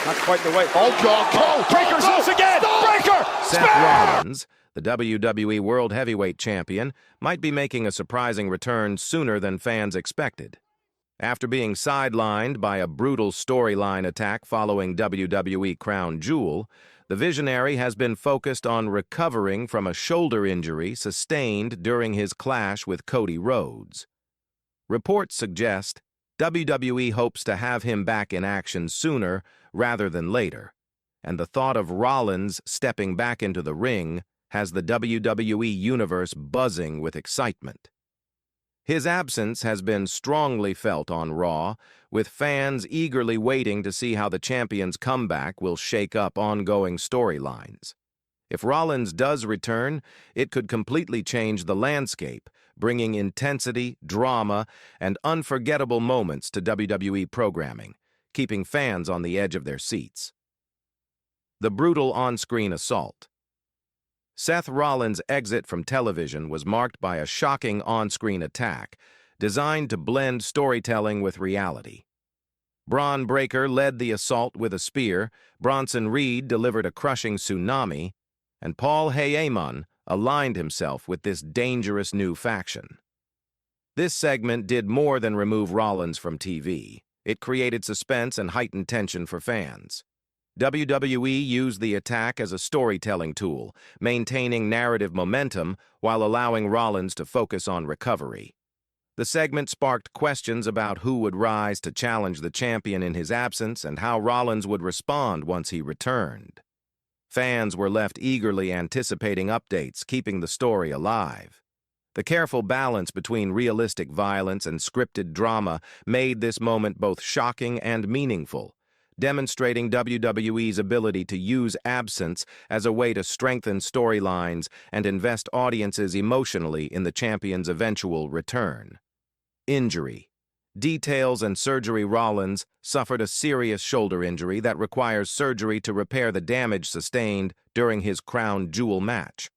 Not quite the way. Oh, God. Breakker's loose again. Breakker. Seth Rollins, the WWE World Heavyweight Champion, might be making a surprising return sooner than fans expected. After being sidelined by a brutal storyline attack following WWE Crown Jewel, the Visionary has been focused on recovering from a shoulder injury sustained during his clash with Cody Rhodes. Reports suggest WWE hopes to have him back in action sooner rather than later, and the thought of Rollins stepping back into the ring has the WWE Universe buzzing with excitement. His absence has been strongly felt on Raw, with fans eagerly waiting to see how the champion's comeback will shake up ongoing storylines. If Rollins does return, it could completely change the landscape, bringing intensity, drama, and unforgettable moments to WWE programming, keeping fans on the edge of their seats. The brutal on-screen assault. Seth Rollins' exit from television was marked by a shocking on-screen attack designed to blend storytelling with reality. Bron Breakker led the assault with a spear, Bronson Reed delivered a crushing tsunami, and Heyman aligned himself with this dangerous new faction. This segment did more than remove Rollins from TV. It created suspense and heightened tension for fans. WWE used the attack as a storytelling tool, maintaining narrative momentum while allowing Rollins to focus on recovery. The segment sparked questions about who would rise to challenge the champion in his absence and how Rollins would respond once he returned. Fans were left eagerly anticipating updates, keeping the story alive. The careful balance between realistic violence and scripted drama made this moment both shocking and meaningful, demonstrating WWE's ability to use absence as a way to strengthen storylines and invest audiences emotionally in the champion's eventual return. Injury. Details and surgery. Rollins suffered a serious shoulder injury that requires surgery to repair the damage sustained during his Crown Jewel match.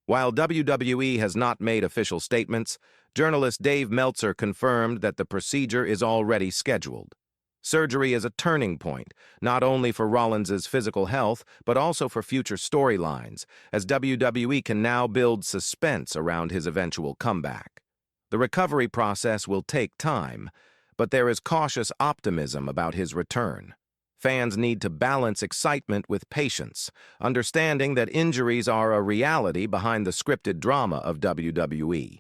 While WWE has not made official statements, journalist Dave Meltzer confirmed that the procedure is already scheduled. Surgery is a turning point, not only for Rollins' physical health, but also for future storylines, as WWE can now build suspense around his eventual comeback. The recovery process will take time, but there is cautious optimism about his return. Fans need to balance excitement with patience, understanding that injuries are a reality behind the scripted drama of WWE.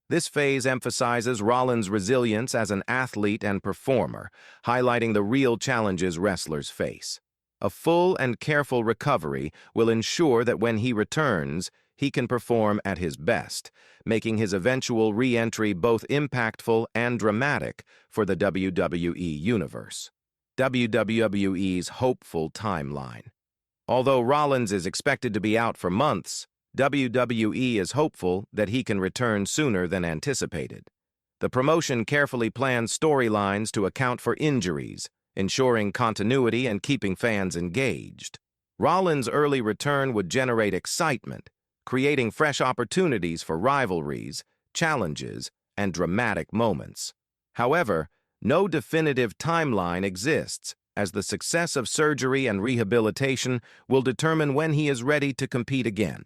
This phase emphasizes Rollins' resilience as an athlete and performer, highlighting the real challenges wrestlers face. A full and careful recovery will ensure that when he returns, he can perform at his best, making his eventual re-entry both impactful and dramatic for the WWE Universe. WWE's hopeful timeline. Although Rollins is expected to be out for months, WWE is hopeful that he can return sooner than anticipated. The promotion carefully plans storylines to account for injuries, ensuring continuity and keeping fans engaged. Rollins' early return would generate excitement, creating fresh opportunities for rivalries, challenges, and dramatic moments. However, no definitive timeline exists, as the success of surgery and rehabilitation will determine when he is ready to compete again.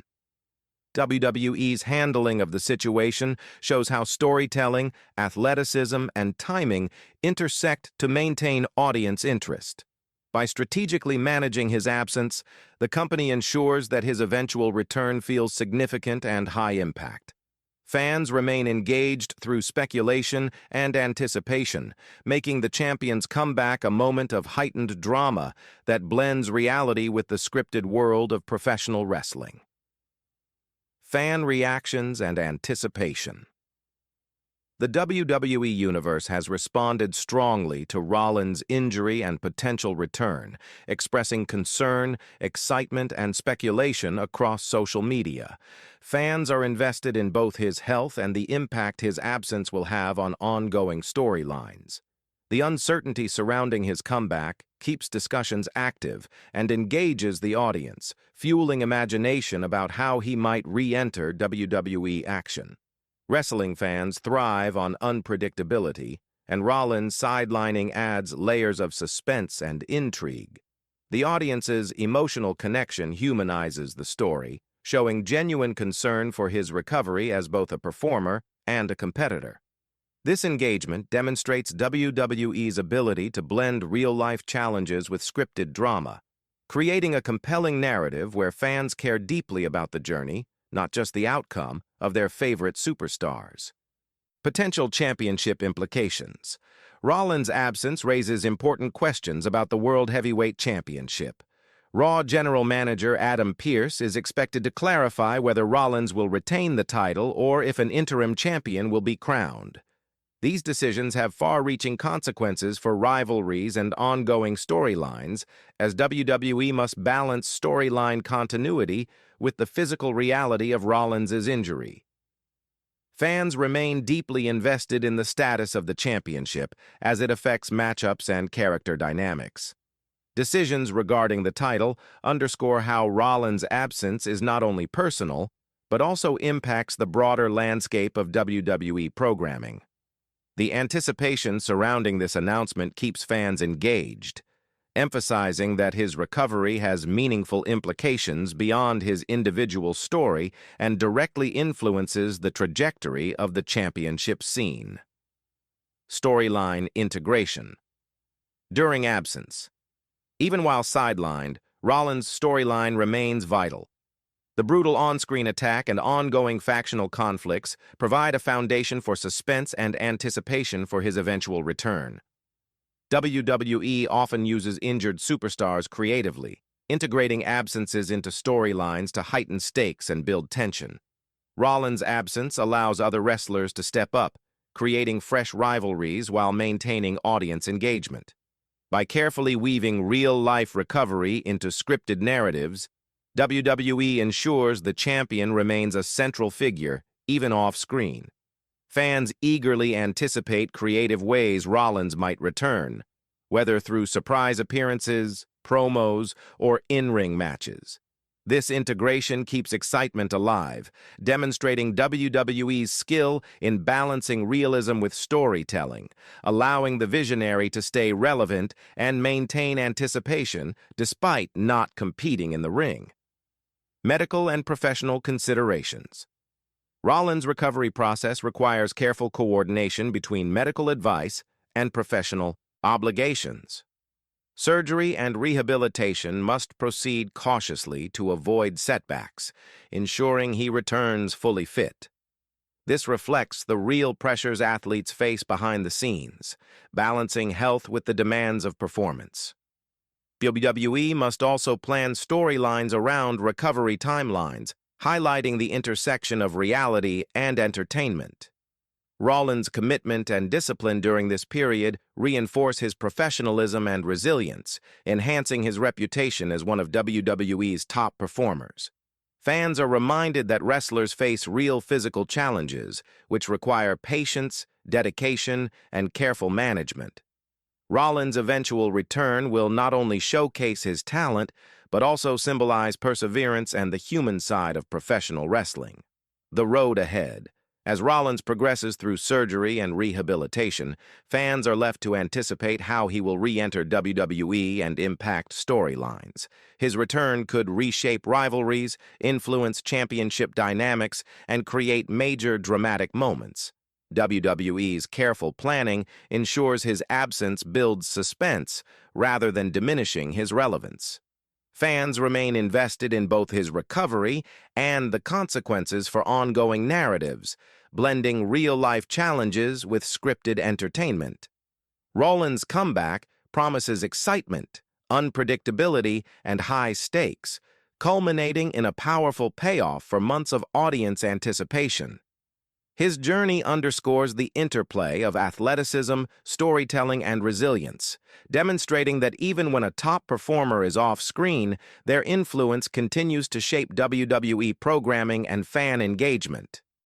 WWE's handling of the situation shows how storytelling, athleticism, and timing intersect to maintain audience interest. By strategically managing his absence, the company ensures that his eventual return feels significant and high impact. Fans remain engaged through speculation and anticipation, making the champion's comeback a moment of heightened drama that blends reality with the scripted world of professional wrestling. Fan reactions and anticipation. The WWE Universe has responded strongly to Rollins' injury and potential return, expressing concern, excitement, and speculation across social media. Fans are invested in both his health and the impact his absence will have on ongoing storylines. The uncertainty surrounding his comeback keeps discussions active and engages the audience, fueling imagination about how he might re-enter WWE action. Wrestling fans thrive on unpredictability, and Rollins sidelining adds layers of suspense and intrigue. The audience's emotional connection humanizes the story, showing genuine concern for his recovery as both a performer and a competitor. This engagement demonstrates WWE's ability to blend real-life challenges with scripted drama, creating a compelling narrative where fans care deeply about the journey, not just the outcome, of their favorite superstars. Potential championship implications. Rollins' absence raises important questions about the World Heavyweight Championship. Raw General Manager Adam Pearce is expected to clarify whether Rollins will retain the title or if an interim champion will be crowned. These decisions have far-reaching consequences for rivalries and ongoing storylines, as WWE must balance storyline continuity with the physical reality of Rollins' injury. Fans remain deeply invested in the status of the championship as it affects matchups and character dynamics. Decisions regarding the title underscore how Rollins' absence is not only personal, but also impacts the broader landscape of WWE programming. The anticipation surrounding this announcement keeps fans engaged, emphasizing that his recovery has meaningful implications beyond his individual story and directly influences the trajectory of the championship scene. Storyline integration. During absence. Even while sidelined, Rollins' storyline remains vital. The brutal on-screen attack and ongoing factional conflicts provide a foundation for suspense and anticipation for his eventual return. WWE often uses injured superstars creatively, integrating absences into storylines to heighten stakes and build tension. Rollins' absence allows other wrestlers to step up, creating fresh rivalries while maintaining audience engagement. By carefully weaving real-life recovery into scripted narratives, WWE ensures the champion remains a central figure, even off-screen. Fans eagerly anticipate creative ways Rollins might return, whether through surprise appearances, promos, or in-ring matches. This integration keeps excitement alive, demonstrating WWE's skill in balancing realism with storytelling, allowing the visionary to stay relevant and maintain anticipation despite not competing in the ring. Medical and professional considerations. Rollins' recovery process requires careful coordination between medical advice and professional obligations. Surgery and rehabilitation must proceed cautiously to avoid setbacks, ensuring he returns fully fit. This reflects the real pressures athletes face behind the scenes, balancing health with the demands of performance. WWE must also plan storylines around recovery timelines, highlighting the intersection of reality and entertainment. Rollins' commitment and discipline during this period reinforce his professionalism and resilience, enhancing his reputation as one of WWE's top performers. Fans are reminded that wrestlers face real physical challenges, which require patience, dedication, and careful management. Rollins' eventual return will not only showcase his talent, but also symbolize perseverance and the human side of professional wrestling. The road ahead. As Rollins progresses through surgery and rehabilitation, fans are left to anticipate how he will re-enter WWE and impact storylines. His return could reshape rivalries, influence championship dynamics, and create major dramatic moments. WWE's careful planning ensures his absence builds suspense rather than diminishing his relevance. Fans remain invested in both his recovery and the consequences for ongoing narratives, blending real-life challenges with scripted entertainment. Rollins' comeback promises excitement, unpredictability, and high stakes, culminating in a powerful payoff for months of audience anticipation. His journey underscores the interplay of athleticism, storytelling, and resilience, demonstrating that even when a top performer is off-screen, their influence continues to shape WWE programming and fan engagement.